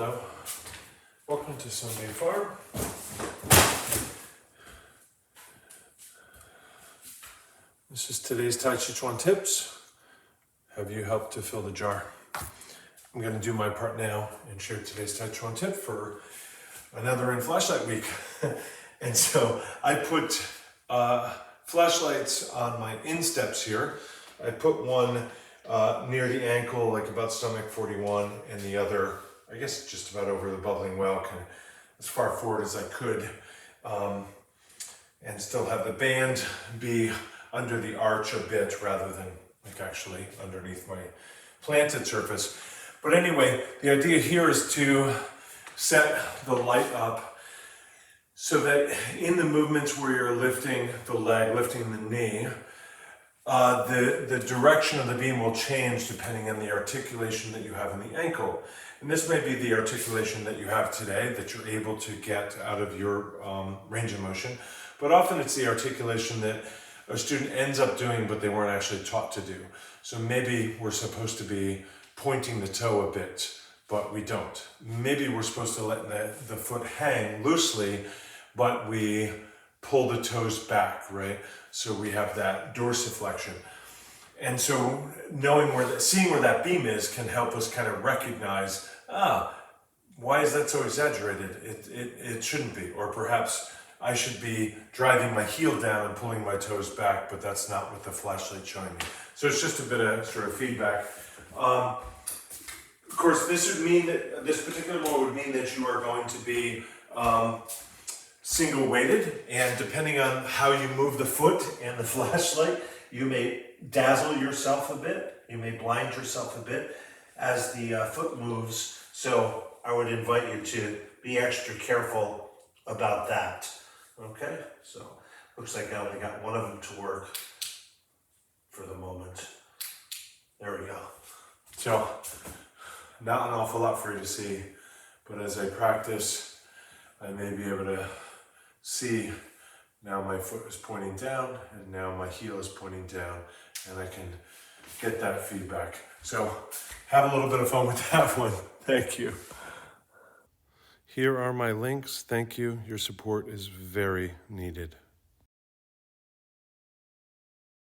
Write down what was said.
Hello, welcome to Sunday Farm. This is today's Tàijíquán Tips. Have you helped to fill the jar? I'm going to do my part now and share today's Tàijíquán Tip for another in flashlight week. And so I put flashlights on my insteps here. I put one near the ankle, like about stomach 41, and the other, I guess, just about over the bubbling well, kind of as far forward as I could, and still have the band be under the arch a bit rather than like actually underneath my planted surface. But anyway, the idea here is to set the light up so that in the movements where you're lifting the leg, lifting the knee, the direction of the beam will change depending on the articulation that you have in the ankle. And this may be the articulation that you have today that you're able to get out of your range of motion, but often it's the articulation that a student ends up doing but they weren't actually taught to do. So maybe we're supposed to be pointing the toe a bit, but we don't. Maybe we're supposed to let the foot hang loosely, but we pull the toes back, right? So we have that dorsiflexion. And so knowing seeing where that beam is can help us kind of recognize, why is that so exaggerated? It shouldn't be. Or perhaps I should be driving my heel down and pulling my toes back, but that's not what the flashlight's showing me. So it's just a bit of sort of feedback. Of course, this would mean that this particular one would mean that you are going to be single weighted, and depending on how you move the foot and the flashlight, you may dazzle yourself a bit, you may blind yourself a bit as the foot moves. So I would invite you to be extra careful about that. Okay, so looks like I only got one of them to work for the moment. There we go. So not an awful lot for you to see, but as I practice, I may be able to see now my foot is pointing down and now my heel is pointing down, and I can get that feedback. So have a little bit of fun with that one. Thank you. Here are my links. Thank you. Your support is very needed.